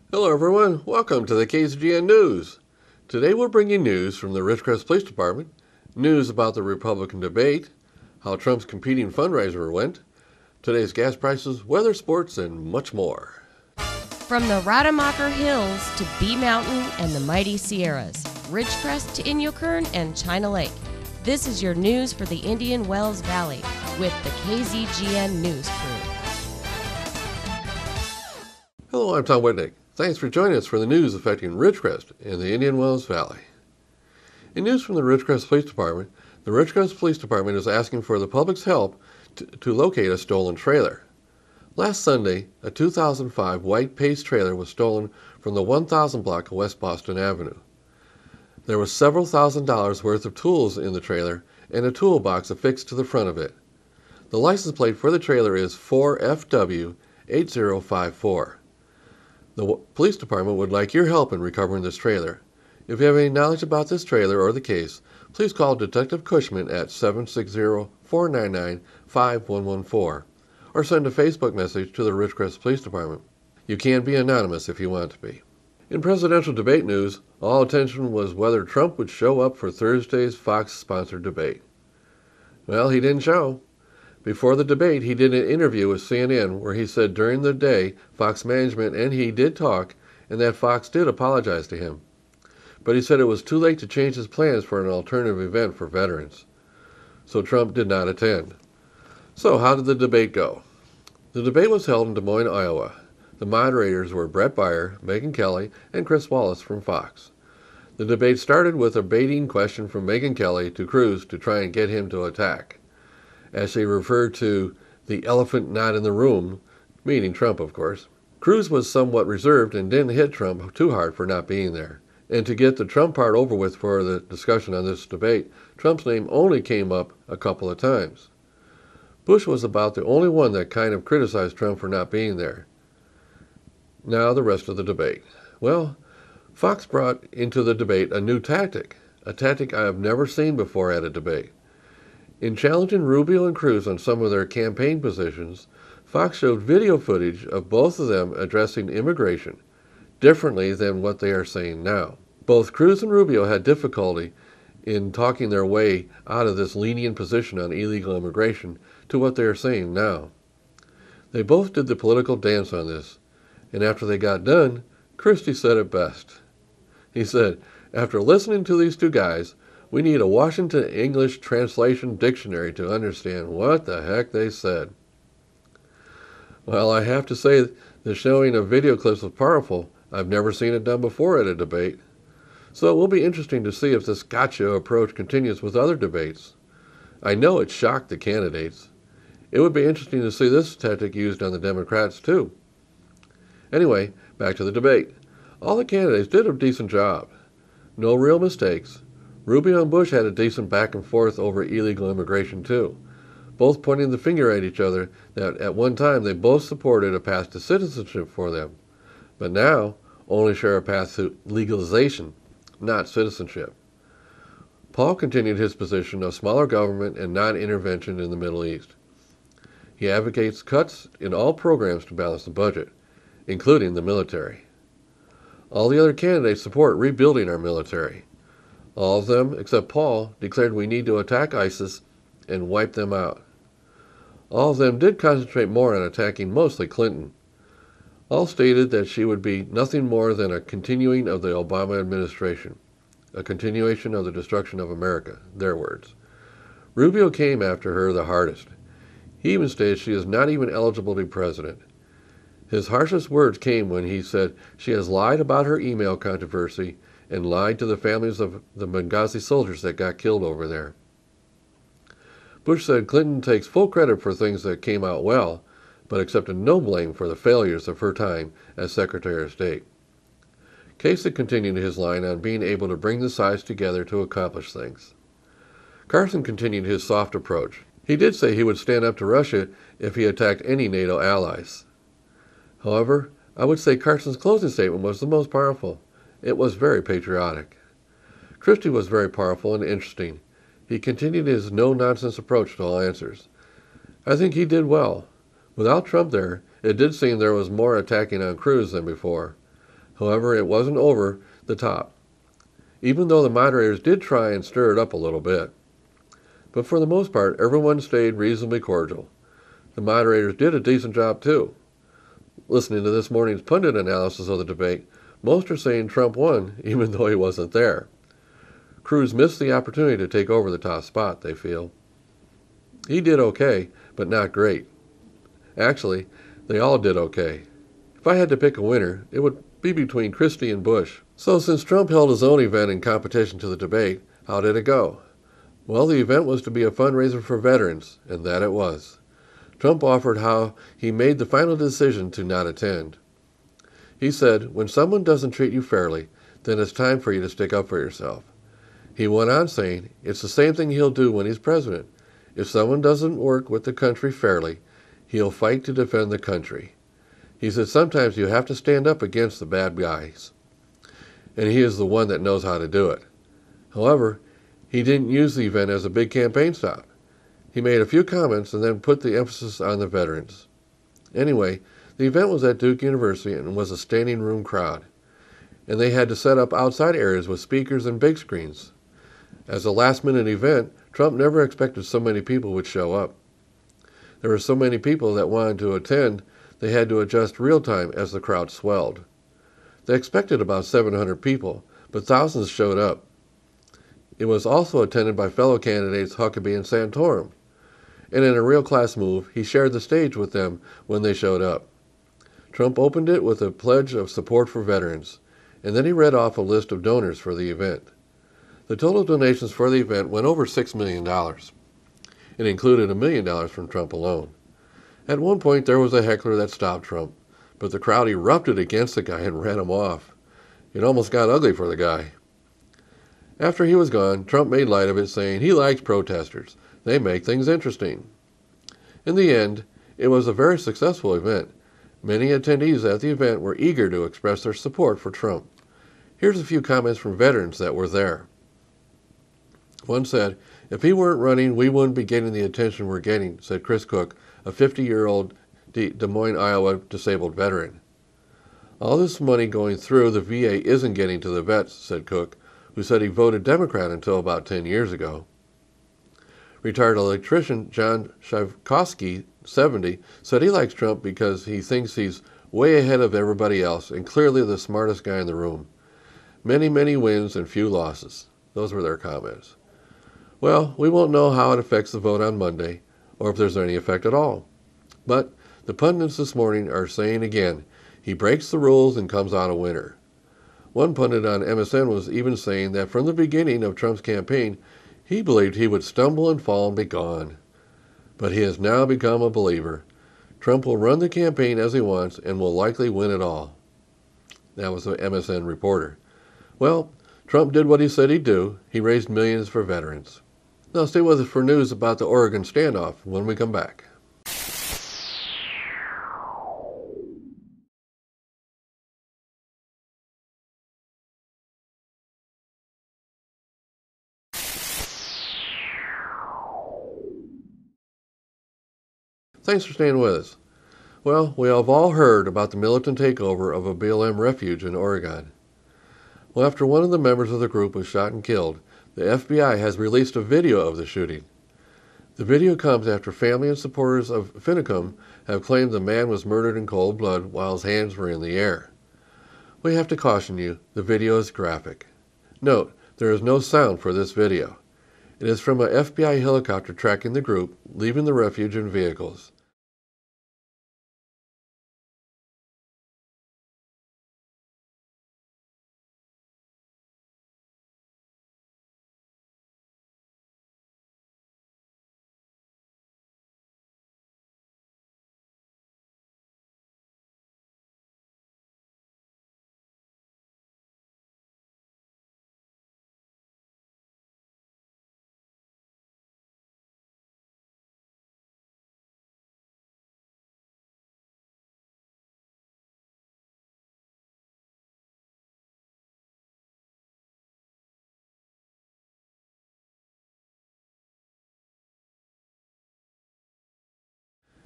Hello everyone, welcome to the KZGN News. Today we'll bring you news from the Ridgecrest Police Department, news about the Republican debate, how Trump's competing fundraiser went, today's gas prices, weather, sports, and much more. From the Rademacher Hills to Bee Mountain and the mighty Sierras, Ridgecrest to Inyokern and China Lake, this is your news for the Indian Wells Valley with the KZGN News crew. Hello, I'm Tom Whitnick. Thanks for joining us for the news affecting Ridgecrest and the Indian Wells Valley. In news from the Ridgecrest Police Department, the Ridgecrest Police Department is asking for the public's help to locate a stolen trailer. Last Sunday, a 2005 white Pace trailer was stolen from the 1000 block of West Boston Avenue. There was several $1,000s worth of tools in the trailer and a toolbox affixed to the front of it. The license plate for the trailer is 4FW8054. The police department would like your help in recovering this trailer. If you have any knowledge about this trailer or the case, please call Detective Cushman at 760-499-5114 or send a Facebook message to the Ridgecrest Police Department. You can be anonymous if you want to be. In presidential debate news, all attention was whether Trump would show up for Thursday's Fox-sponsored debate. Well, he didn't show. Before the debate, he did an interview with CNN where he said during the day Fox management and he did talk and that Fox did apologize to him. But he said it was too late to change his plans for an alternative event for veterans. So Trump did not attend. So how did the debate go? The debate was held in Des Moines, Iowa. The moderators were Brett Baier, Megyn Kelly, and Chris Wallace from Fox. The debate started with a baiting question from Megyn Kelly to Cruz to try and get him to attack, as she referred to the elephant not in the room, meaning Trump, of course. Cruz was somewhat reserved and didn't hit Trump too hard for not being there. And to get the Trump part over with for the discussion on this debate, Trump's name only came up a couple of times. Bush was about the only one that kind of criticized Trump for not being there. Now the rest of the debate. Well, Fox brought into the debate a new tactic, a tactic I have never seen before at a debate. In challenging Rubio and Cruz on some of their campaign positions, Fox showed video footage of both of them addressing immigration differently than what they are saying now. Both Cruz and Rubio had difficulty in talking their way out of this lenient position on illegal immigration to what they are saying now. They both did the political dance on this, and after they got done, Christie said it best. He said, "After listening to these two guys, we need a Washington English translation dictionary to understand what the heck they said." Well, I have to say the showing of video clips was powerful. I've never seen it done before at a debate. So it will be interesting to see if this gotcha approach continues with other debates. I know it shocked the candidates. It would be interesting to see this tactic used on the Democrats too. Anyway, back to the debate. All the candidates did a decent job. No real mistakes. Rubio and Bush had a decent back and forth over illegal immigration too, both pointing the finger at each other that at one time they both supported a path to citizenship for them, but now only share a path to legalization, not citizenship. Paul continued his position of smaller government and non-intervention in the Middle East. He advocates cuts in all programs to balance the budget, including the military. All the other candidates support rebuilding our military. All of them, except Paul, declared we need to attack ISIS and wipe them out. All of them did concentrate more on attacking mostly Clinton. All stated that she would be nothing more than a continuing of the Obama administration, a continuation of the destruction of America, their words. Rubio came after her the hardest. He even stated she is not even eligible to be president. His harshest words came when he said she has lied about her email controversy and lied to the families of the Benghazi soldiers that got killed over there. Bush said Clinton takes full credit for things that came out well, but accepted no blame for the failures of her time as Secretary of State. Kasich continued his line on being able to bring the sides together to accomplish things. Carson continued his soft approach. He did say he would stand up to Russia if he attacked any NATO allies. However, I would say Carson's closing statement was the most powerful. It was very patriotic. Christie was very powerful and interesting. He continued his no-nonsense approach to all answers. I think he did well. Without Trump there, it did seem there was more attacking on Cruz than before. However, it wasn't over the top, even though the moderators did try and stir it up a little bit. But for the most part, everyone stayed reasonably cordial. The moderators did a decent job too. Listening to this morning's pundit analysis of the debate, most are saying Trump won, even though he wasn't there. Cruz missed the opportunity to take over the top spot, they feel. He did okay, but not great. Actually, they all did okay. If I had to pick a winner, it would be between Christie and Bush. So since Trump held his own event in competition to the debate, how did it go? Well, the event was to be a fundraiser for veterans, and that it was. Trump offered how he made the final decision to not attend. He said, "When someone doesn't treat you fairly, then it's time for you to stick up for yourself." He went on saying, it's the same thing he'll do when he's president. If someone doesn't work with the country fairly, he'll fight to defend the country. He said sometimes you have to stand up against the bad guys, and he is the one that knows how to do it. However, he didn't use the event as a big campaign stop. He made a few comments and then put the emphasis on the veterans. Anyway, the event was at Duke University and was a standing room crowd, and they had to set up outside areas with speakers and big screens. As a last-minute event, Trump never expected so many people would show up. There were so many people that wanted to attend, they had to adjust real-time as the crowd swelled. They expected about 700 people, but thousands showed up. It was also attended by fellow candidates Huckabee and Santorum, and in a real class move, he shared the stage with them when they showed up. Trump opened it with a pledge of support for veterans, and then he read off a list of donors for the event. The total donations for the event went over $6 million. It included $1 million from Trump alone. At one point, there was a heckler that stopped Trump, but the crowd erupted against the guy and ran him off. It almost got ugly for the guy. After he was gone, Trump made light of it, saying he likes protesters. They make things interesting. In the end, it was a very successful event. Many attendees at the event were eager to express their support for Trump. Here's a few comments from veterans that were there. One said, "If he weren't running, we wouldn't be getting the attention we're getting," said Chris Cook, a 50-year-old Des Moines, Iowa disabled veteran. "All this money going through the VA isn't getting to the vets," said Cook, who said he voted Democrat until about 10 years ago. Retired electrician John Shavkowski, 70, said he likes Trump because he thinks he's way ahead of everybody else and clearly the smartest guy in the room. Many, many wins and few losses. Those were their comments. Well, we won't know how it affects the vote on Monday, or if there's any effect at all. But the pundits this morning are saying again, he breaks the rules and comes out a winner. One pundit on MSN was even saying that from the beginning of Trump's campaign, he believed he would stumble and fall and be gone. But he has now become a believer. Trump will run the campaign as he wants and will likely win it all. That was an MSN reporter. Well, Trump did what he said he'd do. He raised millions for veterans. Now stay with us for news about the Oregon standoff when we come back. Thanks for staying with us. Well, we have all heard about the militant takeover of a BLM refuge in Oregon. Well, after one of the members of the group was shot and killed, the FBI has released a video of the shooting. The video comes after family and supporters of Finicum have claimed the man was murdered in cold blood while his hands were in the air. We have to caution you, the video is graphic. Note, there is no sound for this video. It is from an FBI helicopter tracking the group, leaving the refuge in vehicles.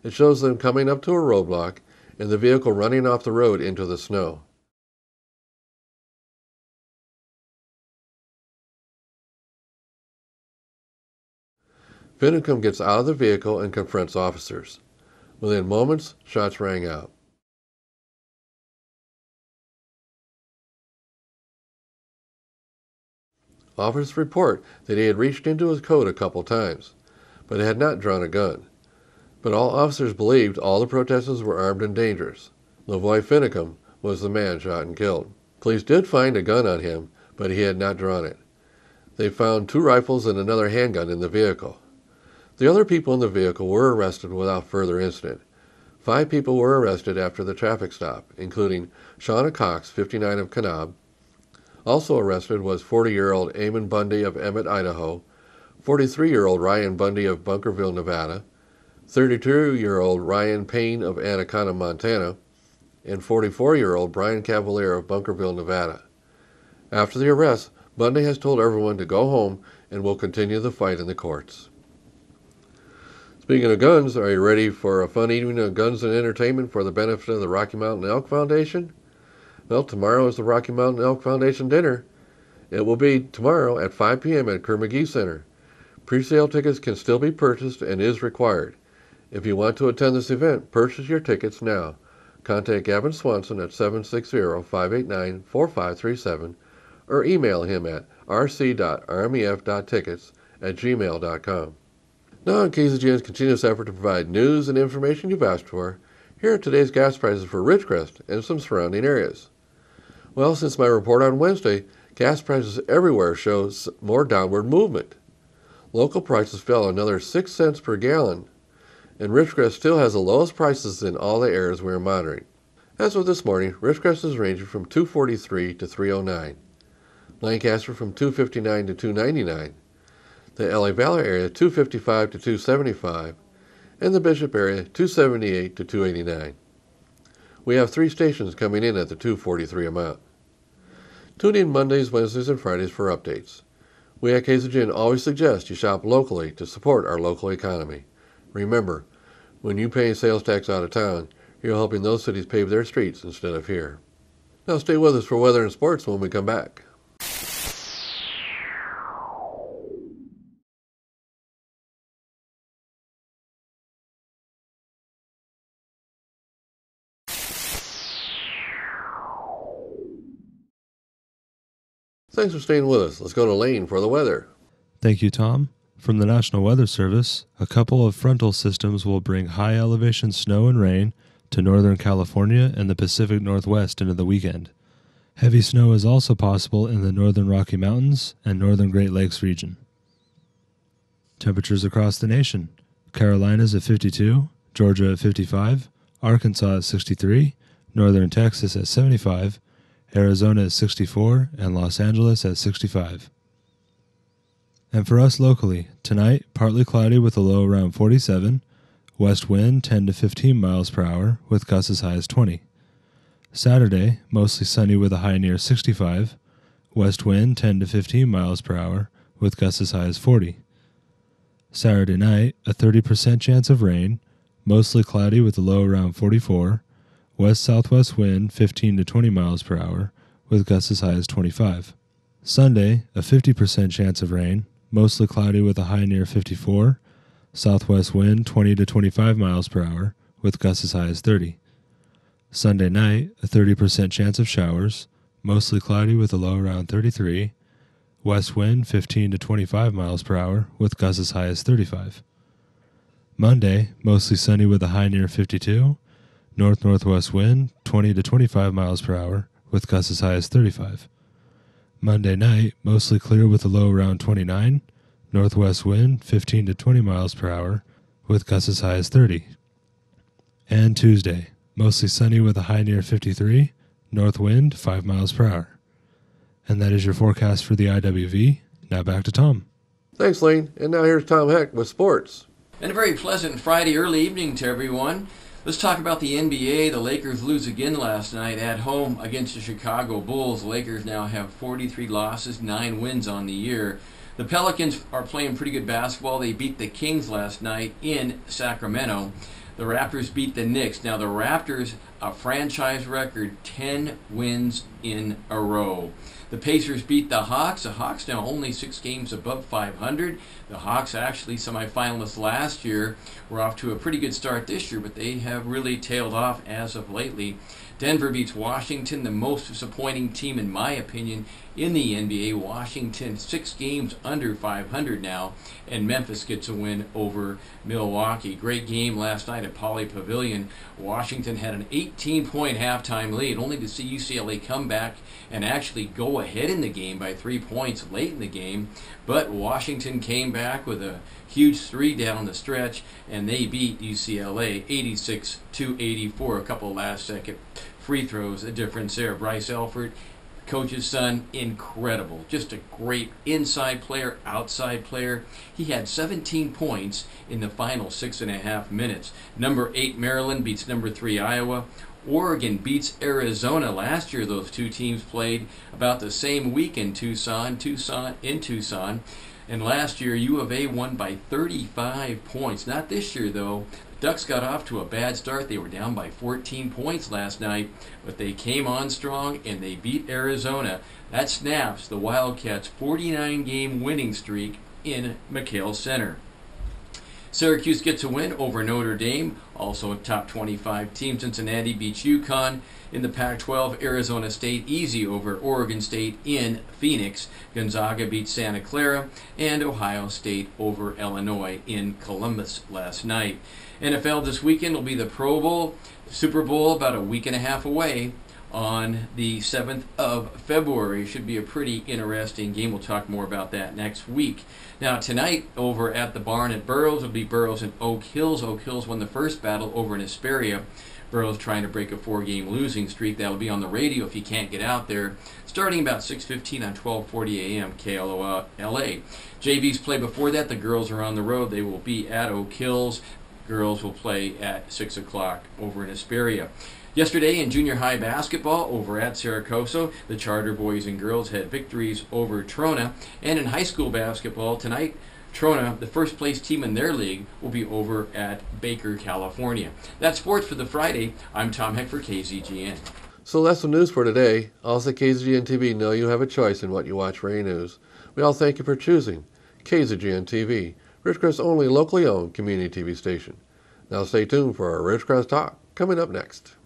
It shows them coming up to a roadblock and the vehicle running off the road into the snow. Finicum gets out of the vehicle and confronts officers. Within moments, shots rang out. Officers report that he had reached into his coat a couple times, but had not drawn a gun. But all officers believed all the protesters were armed and dangerous. Lavoy Finicum was the man shot and killed. Police did find a gun on him, but he had not drawn it. They found 2 rifles and another handgun in the vehicle. The other people in the vehicle were arrested without further incident. 5 people were arrested after the traffic stop, including Shauna Cox, 59 of Kanab. Also arrested was 40-year-old Eamon Bundy of Emmett, Idaho, 43-year-old Ryan Bundy of Bunkerville, Nevada, 32-year-old Ryan Payne of Anaconda, Montana, and 44-year-old Brian Cavalier of Bunkerville, Nevada. After the arrest, Bundy has told everyone to go home and will continue the fight in the courts. Speaking of guns, are you ready for a fun evening of guns and entertainment for the benefit of the Rocky Mountain Elk Foundation? Well, tomorrow is the Rocky Mountain Elk Foundation dinner. It will be tomorrow at 5 p.m. at Kerr McGee Center. Pre-sale tickets can still be purchased and is required. If you want to attend this event, purchase your tickets now. Contact Gavin Swanson at 760-589-4537 or email him at rc.rmef.tickets@gmail.com. Now in KZGN's continuous effort to provide news and information you've asked for, here are today's gas prices for Ridgecrest and some surrounding areas. Well, since my report on Wednesday, gas prices everywhere show more downward movement. Local prices fell another 6 cents per gallon, and Ridgecrest still has the lowest prices in all the areas we are monitoring. As of this morning, Ridgecrest is ranging from $2.43 to $3.09, Lancaster from $2.59 to $2.99, the LA Valley area $2.55 to $2.75, and the Bishop area $2.78 to $2.89. We have 3 stations coming in at the $2.43 amount. Tune in Mondays, Wednesdays, and Fridays for updates. We at KZGN always suggest you shop locally to support our local economy. Remember, when you pay sales tax out of town, you're helping those cities pave their streets instead of here. Now stay with us for weather and sports when we come back. Thanks for staying with us. Let's go to Lane for the weather. Thank you, Tom. From the National Weather Service, a couple of frontal systems will bring high elevation snow and rain to northern California and the Pacific Northwest into the weekend. Heavy snow is also possible in the northern Rocky Mountains and northern Great Lakes region. Temperatures across the nation: Carolinas at 52, Georgia at 55, Arkansas at 63, northern Texas at 75, Arizona at 64, and Los Angeles at 65. And for us locally, tonight, partly cloudy with a low around 47, west wind 10 to 15 miles per hour with gusts as high as 20. Saturday, mostly sunny with a high near 65, west wind 10 to 15 miles per hour with gusts as high as 40. Saturday night, a 30% chance of rain, mostly cloudy with a low around 44, west-southwest wind 15 to 20 miles per hour with gusts as high as 25. Sunday, a 50% chance of rain, mostly cloudy with a high near 54, southwest wind 20 to 25 miles per hour with gusts as high as 30. Sunday night, a 30% chance of showers, mostly cloudy with a low around 33, west wind 15 to 25 miles per hour with gusts as high as 35. Monday, mostly sunny with a high near 52, north-northwest wind 20 to 25 miles per hour with gusts as high as 35. Monday night, mostly clear with a low around 29, northwest wind 15 to 20 miles per hour with gusts as high as 30. And Tuesday, mostly sunny with a high near 53, north wind 5 miles per hour. And that is your forecast for the IWV. Now back to Tom. Thanks, Lane. And now here's Tom Heck with sports. And a very pleasant Friday early evening to everyone. Let's talk about the NBA. The Lakers lose again last night at home against the Chicago Bulls. The Lakers now have 43 losses, 9 wins on the year. The Pelicans are playing pretty good basketball. They beat the Kings last night in Sacramento. The Raptors beat the Knicks. Now the Raptors, a franchise record, 10 wins in a row. The Pacers beat the Hawks. The Hawks now only 6 games above 500. The Hawks, actually semifinalists last year, were off to a pretty good start this year, but they have really tailed off as of lately. Denver beats Washington, the most disappointing team in my opinion in the NBA. Washington 6 games under 500 now, and Memphis gets a win over Milwaukee. Great game last night at Pauley Pavilion. Washington had an 18-point halftime lead, only to see UCLA come back and actually go ahead in the game by 3 points late in the game. But Washington came back with a huge 3 down the stretch, and they beat UCLA 86-84. A couple last-second free throws, a difference there. Bryce Elford, coach's son, incredible. Just a great inside player, outside player. He had 17 points in the final 6.5 minutes. Number 8 Maryland beats number 3 Iowa. Oregon beats Arizona. Last year those two teams played about the same week in Tucson. And last year U of A won by 35 points. Not this year though. Ducks got off to a bad start. They were down by 14 points last night, but they came on strong and they beat Arizona. That snaps the Wildcats' 49-game winning streak in McHale Center. Syracuse gets a win over Notre Dame, also a top 25 team. Cincinnati beats UConn. In the Pac-12, Arizona State easy over Oregon State in Phoenix. Gonzaga beats Santa Clara, and Ohio State over Illinois in Columbus last night. NFL this weekend will be the Pro Bowl, Super Bowl about a week and a half away on the 7th of February. Should be a pretty interesting game. We'll talk more about that next week. Now tonight over at the barn at Burroughs will be Burroughs and Oak Hills. Oak Hills won the first battle over in Hesperia. Burroughs trying to break a 4-game losing streak. That'll be on the radio if you can't get out there, starting about 6:15 on 1240 a.m. KLOLA. JV's play before that. The girls are on the road. They will be at Oak Hills. Girls will play at 6 o'clock over in Hesperia. Yesterday in junior high basketball over at Saracoso, the Charter boys and girls had victories over Trona. And in high school basketball tonight, Trona, the first place team in their league, will be over at Baker, California. That's sports for the Friday. I'm Tom Heck for KZGN. So that's the news for today. Also, KZGN-TV know you have a choice in what you watch for any news. We all thank you for choosing KZGN-TV, Ridgecrest's only locally owned community TV station. Now stay tuned for our Ridgecrest Talk coming up next.